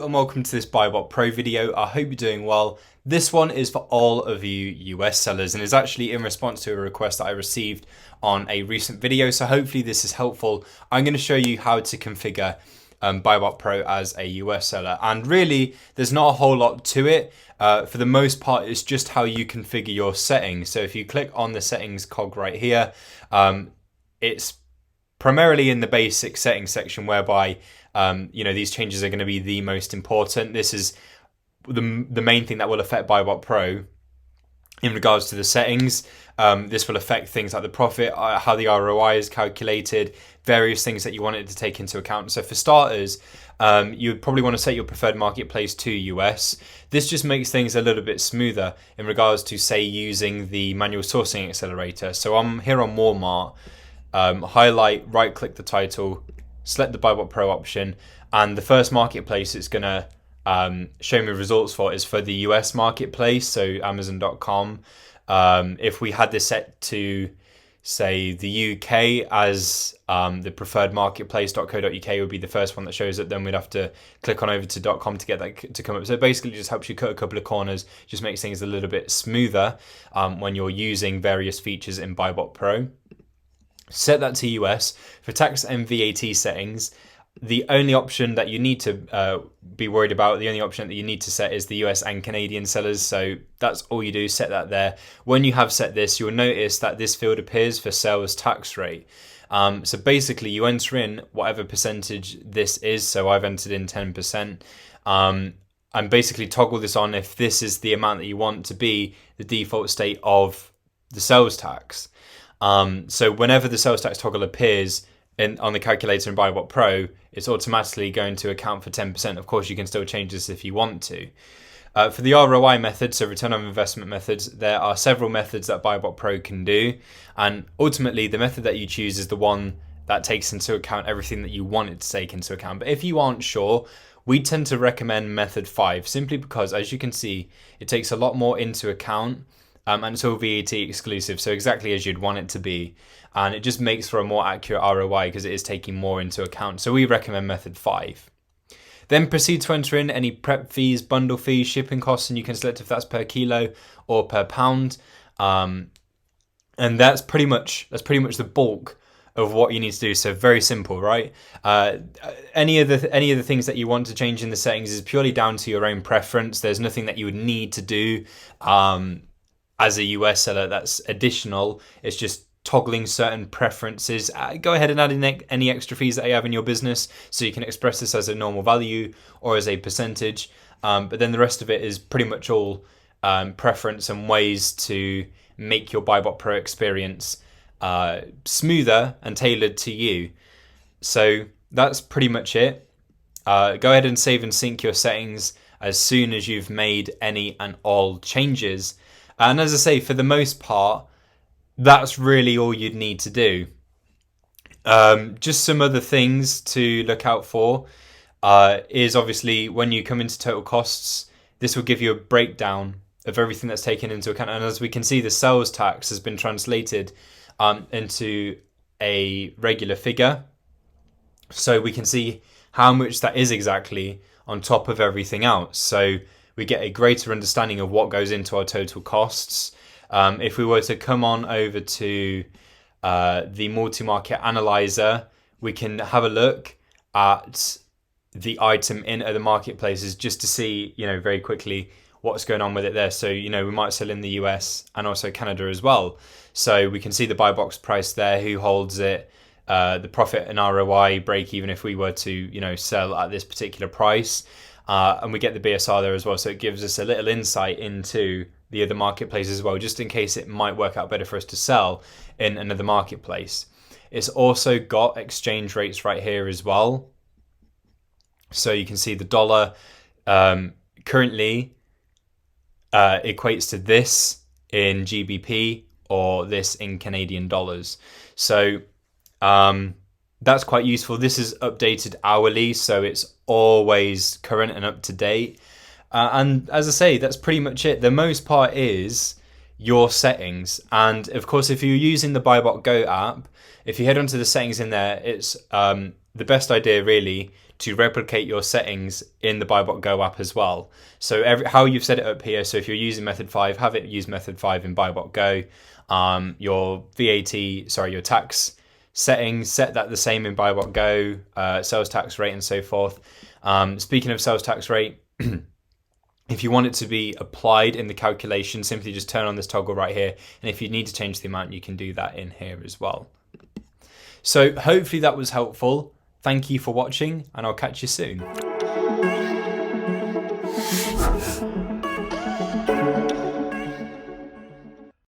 and welcome to this BuyBotPro video. I hope you're doing well. This one is for all of you US sellers and is actually in response to a request that I received on a recent video. So hopefully this is helpful. I'm going to show you how to configure BuyBotPro as a US seller. And really, there's not a whole lot to it. For the most part, it's just how you configure your settings. So if you click on the settings cog right here, it's primarily in the basic settings section whereby these changes are going to be the most important. This is the main thing that will affect BuyBotPro in regards to the settings. This will affect things like the profit, how the ROI is calculated, various things that you want it to take into account. So for starters, you would probably want to set your preferred marketplace to US. This just makes things a little bit smoother in regards to, say, using the manual sourcing accelerator. So I'm here on Walmart, highlight, right click the title, select the BuyBotPro option, and the first marketplace it's going to show me results for is for the US marketplace, so Amazon.com. If we had this set to, say, the UK as the preferred marketplace.co.uk would be the first one that shows it, then we'd have to click on over to .com to get that to come up. So it basically just helps you cut a couple of corners, just makes things a little bit smoother when you're using various features in BuyBotPro. Set that to US. For tax and VAT settings, the only option that you need to be worried about, the only option that you need to set is the US and Canadian sellers. So that's all you do, set that there. When you have set this, you'll notice that this field appears for sales tax rate. So basically you enter in whatever percentage this is. So I've entered in 10%. And basically toggle this on if this is the amount that you want to be the default state of the sales tax. So whenever the sales tax toggle appears on the calculator in BuyBotPro, it's automatically going to account for 10%. Of course, you can still change this if you want to. For the ROI method, so return on investment methods, there are several methods that BuyBotPro can do. And ultimately, the method that you choose is the one that takes into account everything that you want it to take into account. But if you aren't sure, we tend to recommend method 5, simply because, as you can see, it takes a lot more into account. And it's all VAT exclusive, so exactly as you'd want it to be. And it just makes for a more accurate ROI because it is taking more into account. So we recommend method 5. Then proceed to enter in any prep fees, bundle fees, shipping costs, and you can select if that's per kilo or per pound. And that's pretty much the bulk of what you need to do. So very simple, right? Any of the things that you want to change in the settings is purely down to your own preference. There's nothing that you would need to do as a US seller that's additional. It's just toggling certain preferences. Go ahead and add in any extra fees that you have in your business, so you can express this as a normal value or as a percentage. But then the rest of it is pretty much all preference and ways to make your BuyBotPro experience smoother and tailored to you. So that's pretty much it. Go ahead and save and sync your settings as soon as you've made any and all changes. And as I say, for the most part, that's really all you'd need to do. Just some other things to look out for is obviously when you come into total costs, this will give you a breakdown of everything that's taken into account. And as we can see, the sales tax has been translated into a regular figure. So we can see how much that is exactly on top of everything else. So we get a greater understanding of what goes into our total costs. If we were to come on over to the multi-market analyzer, we can have a look at the item in other marketplaces just to see, very quickly what's going on with it there. So, we might sell in the US and also Canada as well. So we can see the buy box price there, who holds it, the profit and ROI break even if we were to, sell at this particular price. And we get the BSR there as well. So it gives us a little insight into the other marketplace as well, just in case it might work out better for us to sell in another marketplace. It's also got exchange rates right here as well. So you can see the dollar currently equates to this in GBP or this in Canadian dollars. So that's quite useful. This is updated hourly, so it's always current and up to date. And as I say, that's pretty much it. The most part is your settings. And of course, if you're using the BuyBot Go app, if you head onto the settings in there, it's the best idea really to replicate your settings in the BuyBotGo app as well. So how you've set it up here, so if you're using method 5, have it use method 5 in BuyBotGo. Your your tax settings, set that the same in BuyBotGo, sales tax rate and so forth. Speaking of sales tax rate, if you want it to be applied in the calculation, simply just turn on this toggle right here. And if you need to change the amount, you can do that in here as well. So hopefully that was helpful. Thank you for watching, and I'll catch you soon.